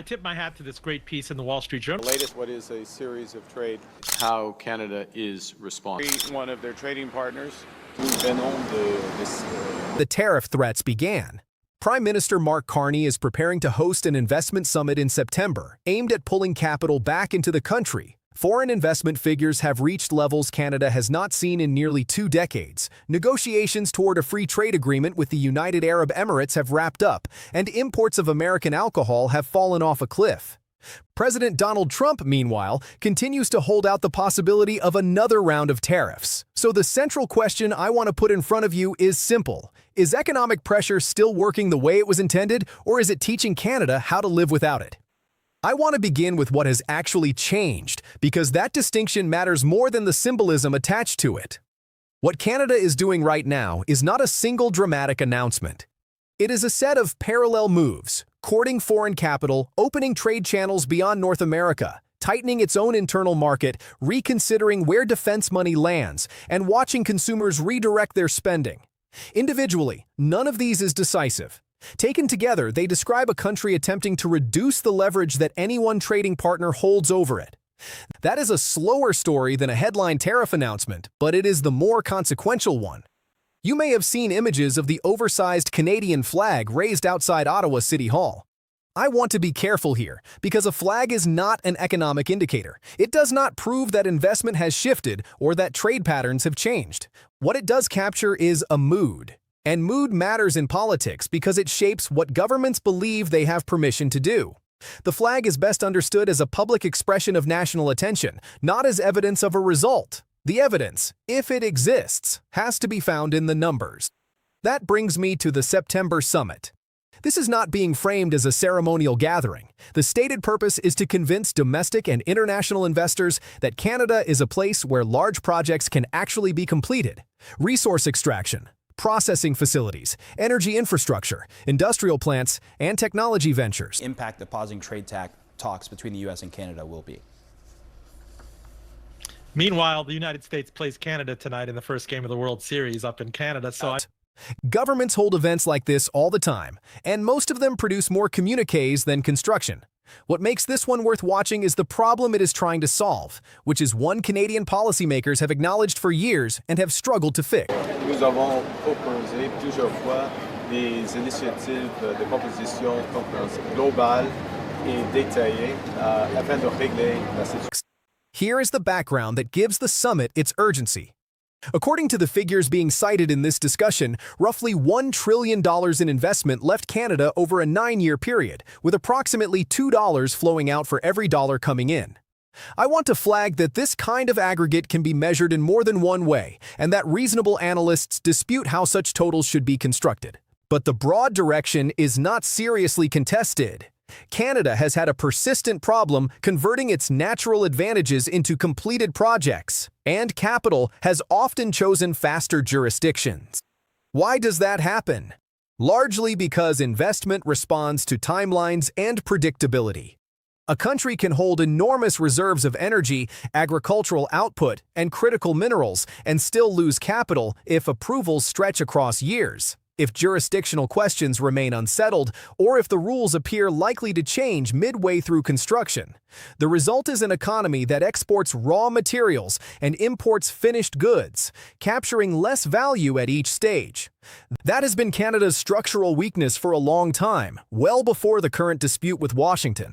I tip my hat to this great piece in the Wall Street Journal. The latest, what is a series of trade, how Canada is responding. one of their trading partners. The tariff threats began. Prime Minister Mark Carney is preparing to host an investment summit in September, aimed at pulling capital back into the country. Foreign investment figures have reached levels Canada has not seen in nearly 2 decades. Negotiations toward a free trade agreement with the United Arab Emirates have wrapped up, and imports of American alcohol have fallen off a cliff. President Donald Trump, meanwhile, continues to hold out the possibility of another round of tariffs. So the central question I want to put in front of you is simple. Is economic pressure still working the way it was intended, or is it teaching Canada how to live without it? I want to begin with what has actually changed, because that distinction matters more than the symbolism attached to it. What Canada is doing right now is not a single dramatic announcement. It is a set of parallel moves, courting foreign capital, opening trade channels beyond North America, tightening its own internal market, reconsidering where defense money lands, and watching consumers redirect their spending. Individually, none of these is decisive. Taken together, they describe a country attempting to reduce the leverage that any one trading partner holds over it. That is a slower story than a headline tariff announcement, but it is the more consequential one. You may have seen images of the oversized Canadian flag raised outside Ottawa City Hall. I want to be careful here, because a flag is not an economic indicator. It does not prove that investment has shifted or that trade patterns have changed. What it does capture is a mood. And mood matters in politics because it shapes what governments believe they have permission to do. The flag is best understood as a public expression of national attention, not as evidence of a result. The evidence, if it exists, has to be found in the numbers. That brings me to the September summit. This is not being framed as a ceremonial gathering. The stated purpose is to convince domestic and international investors that Canada is a place where large projects can actually be completed. Resource extraction, processing facilities, energy infrastructure, industrial plants, and technology ventures. Impact that pausing trade talks between the U.S. and Canada will be. Meanwhile, the United States plays Canada tonight in the first game of the World Series up in Canada, Governments hold events like this all the time, and most of them produce more communiques than construction. What makes this one worth watching is the problem it is trying to solve, which is one Canadian policymakers have acknowledged for years and have struggled to fix. Nous avons proposé plusieurs fois des initiatives de propositions globales et détaillées afin de régler la situation. Here is the background that gives the summit its urgency. According to the figures being cited in this discussion, roughly $1 trillion in investment left Canada over a 9-year period, with approximately $2 flowing out for every dollar coming in. I want to flag that this kind of aggregate can be measured in more than one way, and that reasonable analysts dispute how such totals should be constructed. But the broad direction is not seriously contested. Canada has had a persistent problem converting its natural advantages into completed projects, and capital has often chosen faster jurisdictions. Why does that happen? Largely because investment responds to timelines and predictability. A country can hold enormous reserves of energy, agricultural output, and critical minerals and still lose capital if approvals stretch across years, if jurisdictional questions remain unsettled, or if the rules appear likely to change midway through construction. The result is an economy that exports raw materials and imports finished goods, capturing less value at each stage. That has been Canada's structural weakness for a long time, well before the current dispute with Washington.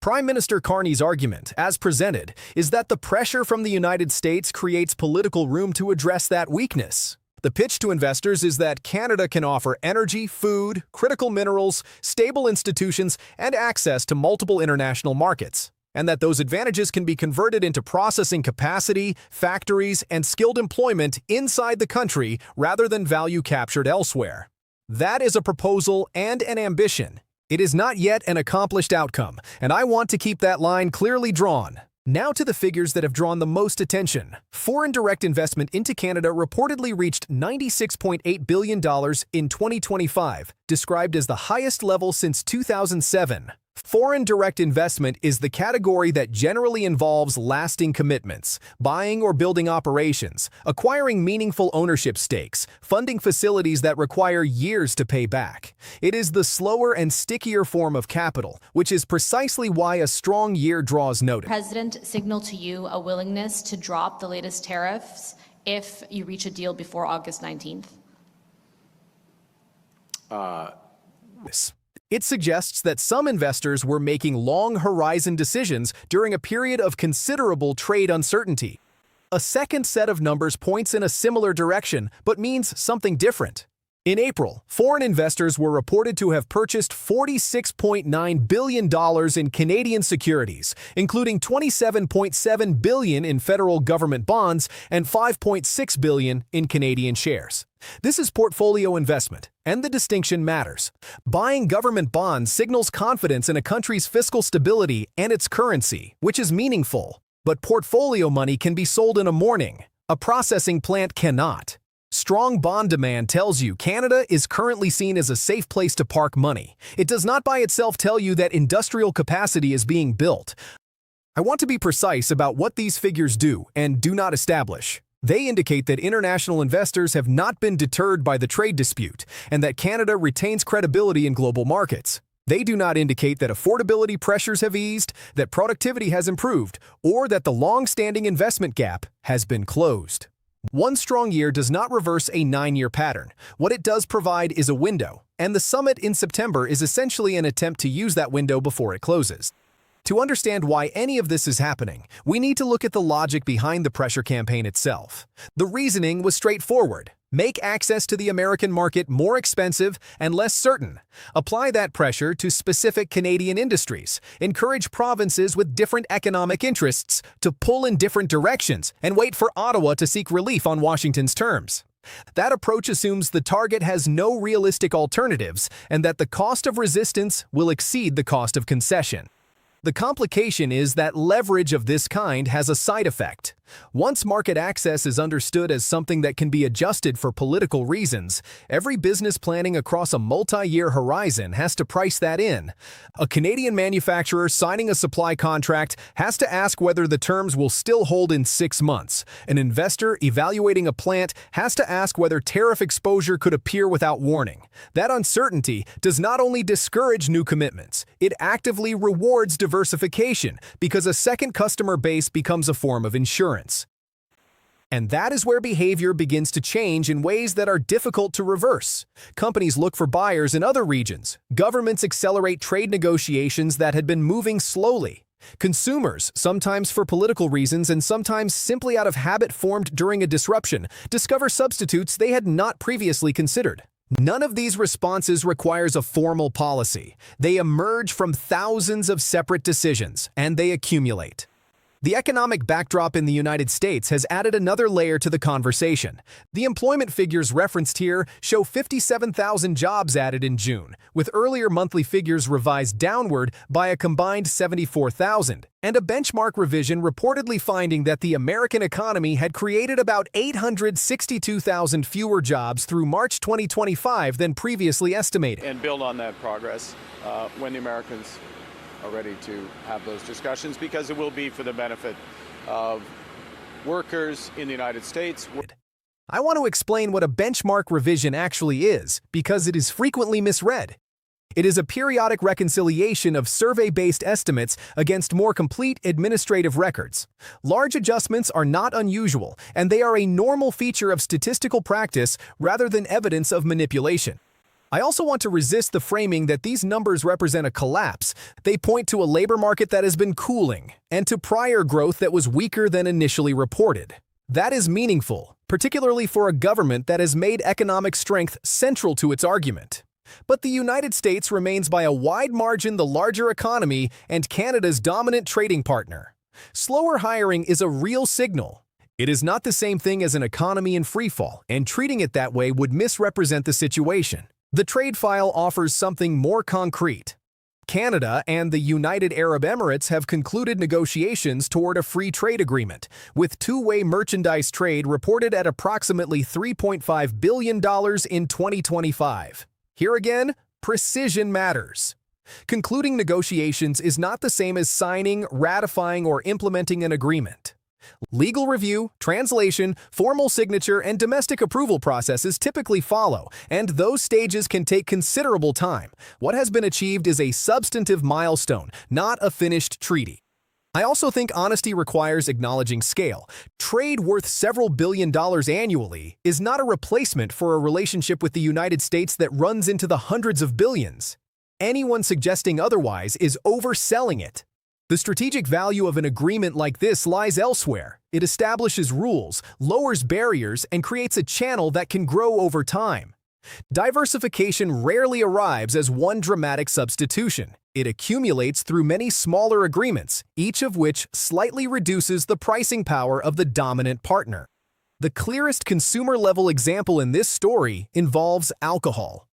Prime Minister Carney's argument, as presented, is that the pressure from the United States creates political room to address that weakness. The pitch to investors is that Canada can offer energy, food, critical minerals, stable institutions, and access to multiple international markets, and that those advantages can be converted into processing capacity, factories, and skilled employment inside the country rather than value captured elsewhere. That is a proposal and an ambition. It is not yet an accomplished outcome, and I want to keep that line clearly drawn. Now to the figures that have drawn the most attention. Foreign direct investment into Canada reportedly reached $96.8 billion in 2025, described as the highest level since 2007. Foreign direct investment is the category that generally involves lasting commitments, buying or building operations, acquiring meaningful ownership stakes, funding facilities that require years to pay back. It is the slower and stickier form of capital, which is precisely why a strong year draws notice. President signal to you a willingness to drop the latest tariffs if you reach a deal before August 19th? It suggests that some investors were making long-horizon decisions during a period of considerable trade uncertainty. A second set of numbers points in a similar direction, but means something different. In April, foreign investors were reported to have purchased $46.9 billion in Canadian securities, including $27.7 billion in federal government bonds and $5.6 billion in Canadian shares. This is portfolio investment, and the distinction matters. Buying government bonds signals confidence in a country's fiscal stability and its currency, which is meaningful. But portfolio money can be sold in a morning. A processing plant cannot. Strong bond demand tells you Canada is currently seen as a safe place to park money. It does not by itself tell you that industrial capacity is being built. I want to be precise about what these figures do and do not establish. They indicate that international investors have not been deterred by the trade dispute and that Canada retains credibility in global markets. They do not indicate that affordability pressures have eased, that productivity has improved, or that the long-standing investment gap has been closed. One strong year does not reverse a 9-year pattern. What it does provide is a window, and the summit in September is essentially an attempt to use that window before it closes. To understand why any of this is happening, we need to look at the logic behind the pressure campaign itself. The reasoning was straightforward. Make access to the American market more expensive and less certain. Apply that pressure to specific Canadian industries. Encourage provinces with different economic interests to pull in different directions and wait for Ottawa to seek relief on Washington's terms. That approach assumes the target has no realistic alternatives and that the cost of resistance will exceed the cost of concession. The complication is that leverage of this kind has a side effect. Once market access is understood as something that can be adjusted for political reasons, every business planning across a multi-year horizon has to price that in. A Canadian manufacturer signing a supply contract has to ask whether the terms will still hold in 6 months. An investor evaluating a plant has to ask whether tariff exposure could appear without warning. That uncertainty does not only discourage new commitments, it actively rewards diversification because a second customer base becomes a form of insurance. And that is where behavior begins to change in ways that are difficult to reverse. Companies look for buyers in other regions. Governments accelerate trade negotiations that had been moving slowly. Consumers, sometimes for political reasons and sometimes simply out of habit formed during a disruption, discover substitutes they had not previously considered. None of these responses requires a formal policy. They emerge from thousands of separate decisions, and they accumulate. The economic backdrop in the United States has added another layer to the conversation. The employment figures referenced here show 57,000 jobs added in June, with earlier monthly figures revised downward by a combined 74,000, and a benchmark revision reportedly finding that the American economy had created about 862,000 fewer jobs through March 2025 than previously estimated. And build on that progress when the Americans are ready to have those discussions, because it will be for the benefit of workers in the United States. I want to explain what a benchmark revision actually is, because it is frequently misread. It is a periodic reconciliation of survey-based estimates against more complete administrative records. Large adjustments are not unusual, and they are a normal feature of statistical practice rather than evidence of manipulation. I also want to resist the framing that these numbers represent a collapse. They point to a labor market that has been cooling, and to prior growth that was weaker than initially reported. That is meaningful, particularly for a government that has made economic strength central to its argument. But the United States remains by a wide margin the larger economy and Canada's dominant trading partner. Slower hiring is a real signal. It is not the same thing as an economy in freefall, and treating it that way would misrepresent the situation. The trade file offers something more concrete. Canada and the United Arab Emirates have concluded negotiations toward a free trade agreement, with two-way merchandise trade reported at approximately $3.5 billion in 2025. Here again, precision matters. Concluding negotiations is not the same as signing, ratifying, or implementing an agreement. Legal review, translation, formal signature, and domestic approval processes typically follow, and those stages can take considerable time. What has been achieved is a substantive milestone, not a finished treaty. I also think honesty requires acknowledging scale. Trade worth several $billion annually is not a replacement for a relationship with the United States that runs into the hundreds of billions. Anyone suggesting otherwise is overselling it. The strategic value of an agreement like this lies elsewhere. It establishes rules, lowers barriers, and creates a channel that can grow over time. Diversification rarely arrives as one dramatic substitution. It accumulates through many smaller agreements, each of which slightly reduces the pricing power of the dominant partner. The clearest consumer-level example in this story involves alcohol.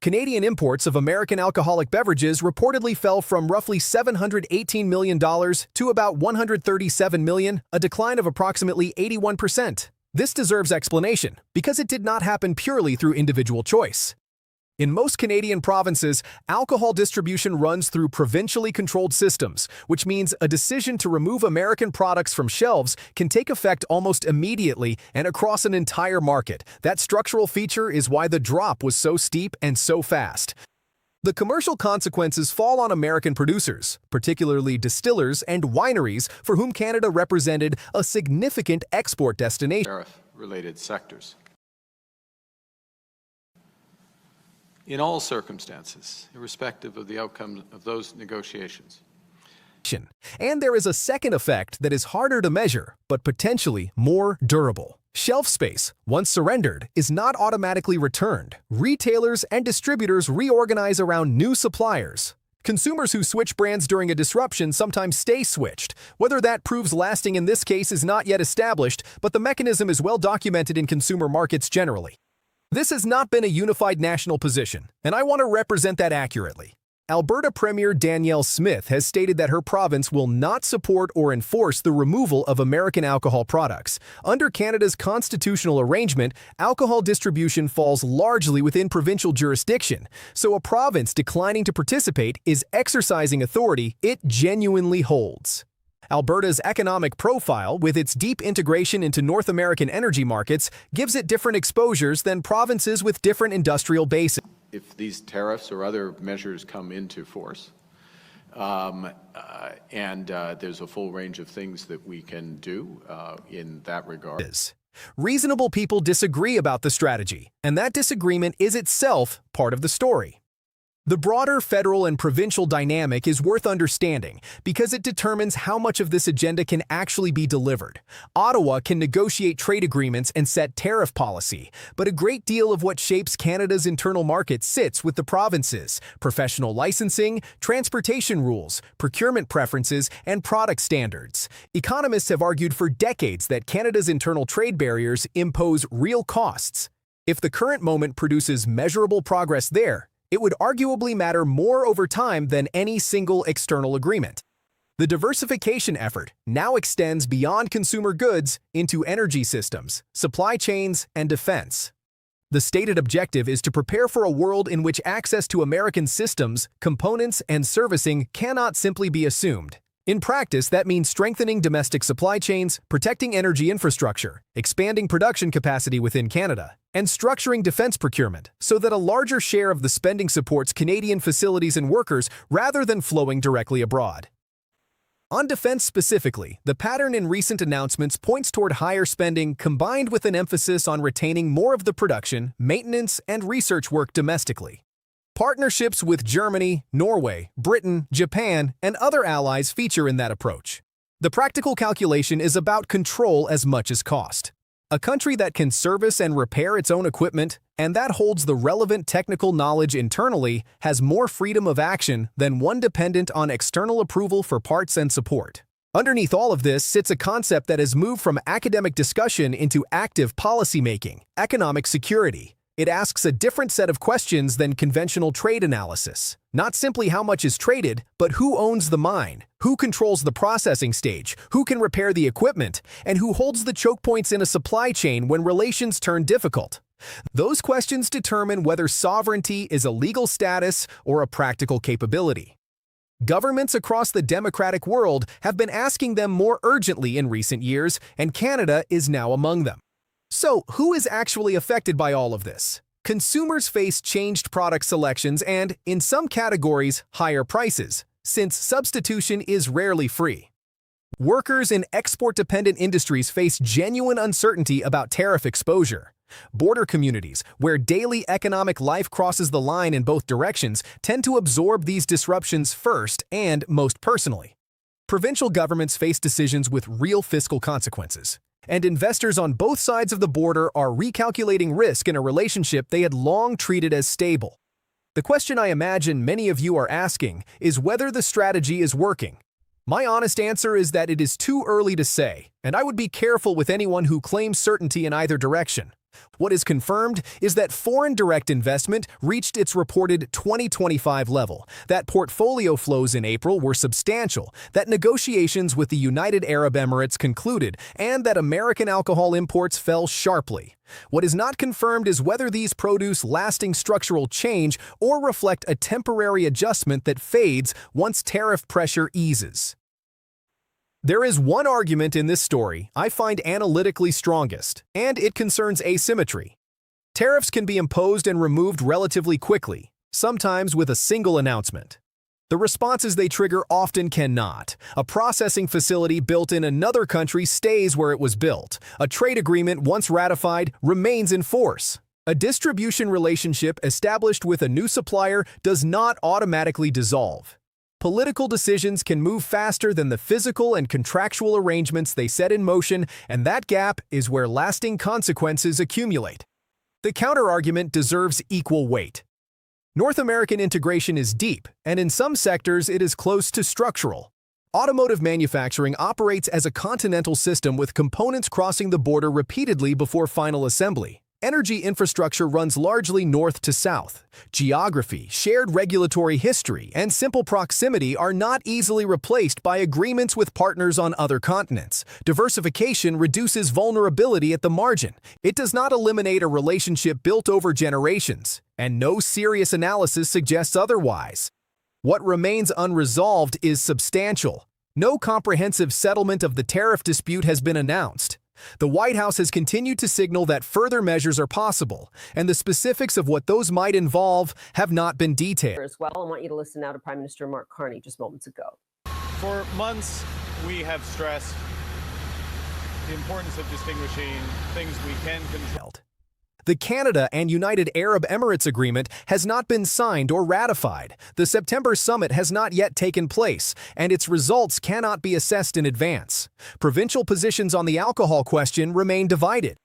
Canadian imports of American alcoholic beverages reportedly fell from roughly $718 million to about $137 million, a decline of approximately 81%. This deserves explanation, because it did not happen purely through individual choice. In most Canadian provinces, alcohol distribution runs through provincially controlled systems, which means a decision to remove American products from shelves can take effect almost immediately and across an entire market. That structural feature is why the drop was so steep and so fast. The commercial consequences fall on American producers, particularly distillers and wineries, for whom Canada represented a significant export destination. Tariff-related sectors. In all circumstances, irrespective of the outcome of those negotiations. And there is a second effect that is harder to measure, but potentially more durable. Shelf space, once surrendered, is not automatically returned. Retailers and distributors reorganize around new suppliers. Consumers who switch brands during a disruption sometimes stay switched. Whether that proves lasting in this case is not yet established, but the mechanism is well documented in consumer markets generally. This has not been a unified national position, and I want to represent that accurately. Alberta Premier Danielle Smith has stated that her province will not support or enforce the removal of American alcohol products. Under Canada's constitutional arrangement, alcohol distribution falls largely within provincial jurisdiction, so a province declining to participate is exercising authority it genuinely holds. Alberta's economic profile, with its deep integration into North American energy markets, gives it different exposures than provinces with different industrial bases. If these tariffs or other measures come into force, there's a full range of things that we can do in that regard. Reasonable people disagree about the strategy, and that disagreement is itself part of the story. The broader federal and provincial dynamic is worth understanding because it determines how much of this agenda can actually be delivered. Ottawa can negotiate trade agreements and set tariff policy, but a great deal of what shapes Canada's internal market sits with the provinces: professional licensing, transportation rules, procurement preferences, and product standards. Economists have argued for decades that Canada's internal trade barriers impose real costs. If the current moment produces measurable progress there, it would arguably matter more over time than any single external agreement. The diversification effort now extends beyond consumer goods into energy systems, supply chains, and defense. The stated objective is to prepare for a world in which access to American systems, components, and servicing cannot simply be assumed. In practice, that means strengthening domestic supply chains, protecting energy infrastructure, expanding production capacity within Canada, and structuring defense procurement so that a larger share of the spending supports Canadian facilities and workers rather than flowing directly abroad. On defense specifically, the pattern in recent announcements points toward higher spending combined with an emphasis on retaining more of the production, maintenance, and research work domestically. Partnerships with Germany, Norway, Britain, Japan, and other allies feature in that approach. The practical calculation is about control as much as cost. A country that can service and repair its own equipment, and that holds the relevant technical knowledge internally, has more freedom of action than one dependent on external approval for parts and support. Underneath all of this sits a concept that has moved from academic discussion into active policymaking: economic security. It asks a different set of questions than conventional trade analysis. Not simply how much is traded, but who owns the mine, who controls the processing stage, who can repair the equipment, and who holds the choke points in a supply chain when relations turn difficult. Those questions determine whether sovereignty is a legal status or a practical capability. Governments across the democratic world have been asking them more urgently in recent years, and Canada is now among them. So, who is actually affected by all of this? Consumers face changed product selections and, in some categories, higher prices, since substitution is rarely free. Workers in export-dependent industries face genuine uncertainty about tariff exposure. Border communities, where daily economic life crosses the line in both directions, tend to absorb these disruptions first and most personally. Provincial governments face decisions with real fiscal consequences, and investors on both sides of the border are recalculating risk in a relationship they had long treated as stable. The question I imagine many of you are asking is whether the strategy is working. My honest answer is that it is too early to say, and I would be careful with anyone who claims certainty in either direction. What is confirmed is that foreign direct investment reached its reported 2025 level, that portfolio flows in April were substantial, that negotiations with the United Arab Emirates concluded, and that American alcohol imports fell sharply. What is not confirmed is whether these produce lasting structural change or reflect a temporary adjustment that fades once tariff pressure eases. There is one argument in this story I find analytically strongest, and it concerns asymmetry. Tariffs can be imposed and removed relatively quickly, sometimes with a single announcement. The responses they trigger often cannot. A processing facility built in another country stays where it was built. A trade agreement once ratified remains in force. A distribution relationship established with a new supplier does not automatically dissolve. Political decisions can move faster than the physical and contractual arrangements they set in motion, and that gap is where lasting consequences accumulate. The counterargument deserves equal weight. North American integration is deep, and in some sectors it is close to structural. Automotive manufacturing operates as a continental system with components crossing the border repeatedly before final assembly. Energy infrastructure runs largely north to south. Geography, shared regulatory history, and simple proximity are not easily replaced by agreements with partners on other continents. Diversification reduces vulnerability at the margin. It does not eliminate a relationship built over generations, and no serious analysis suggests otherwise. What remains unresolved is substantial. No comprehensive settlement of the tariff dispute has been announced. The White House has continued to signal that further measures are possible, and the specifics of what those might involve have not been detailed. As well, I want you to listen now to Prime Minister Mark Carney just moments ago. For months, we have stressed the importance of distinguishing things we can control. The Canada and United Arab Emirates agreement has not been signed or ratified. The September summit has not yet taken place, and its results cannot be assessed in advance. Provincial positions on the alcohol question remain divided.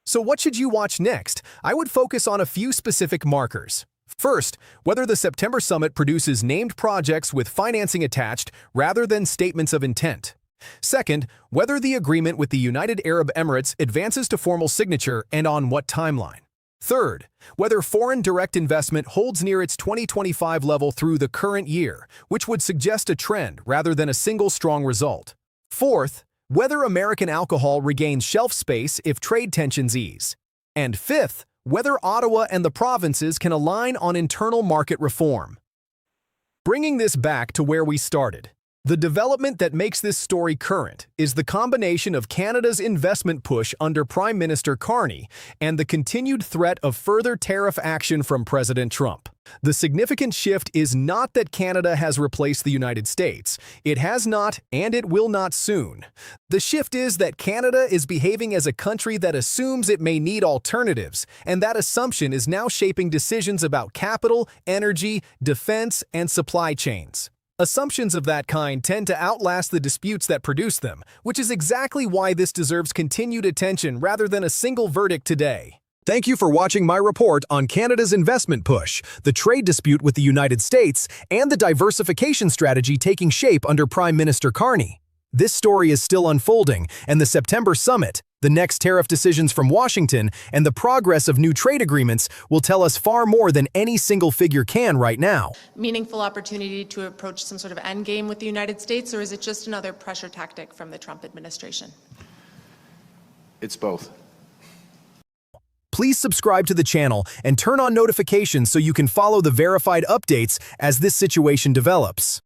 So what should you watch next? I would focus on a few specific markers. First, whether the September summit produces named projects with financing attached rather than statements of intent. Second, whether the agreement with the United Arab Emirates advances to formal signature and on what timeline. Third, whether foreign direct investment holds near its 2025 level through the current year, which would suggest a trend rather than a single strong result. Fourth, whether American alcohol regains shelf space if trade tensions ease. And fifth, whether Ottawa and the provinces can align on internal market reform. Bringing this back to where we started. The development that makes this story current is the combination of Canada's investment push under Prime Minister Carney and the continued threat of further tariff action from President Trump. The significant shift is not that Canada has replaced the United States. It has not, and it will not soon. The shift is that Canada is behaving as a country that assumes it may need alternatives, and that assumption is now shaping decisions about capital, energy, defense, and supply chains. Assumptions of that kind tend to outlast the disputes that produce them, which is exactly why this deserves continued attention rather than a single verdict today. Thank you for watching my report on Canada's investment push, the trade dispute with the United States, and the diversification strategy taking shape under Prime Minister Carney. This story is still unfolding, and the September summit, the next tariff decisions from Washington, and the progress of new trade agreements will tell us far more than any single figure can right now. Meaningful opportunity to approach some sort of endgame with the United States, or is it just another pressure tactic from the Trump administration? It's both. Please subscribe to the channel and turn on notifications so you can follow the verified updates as this situation develops.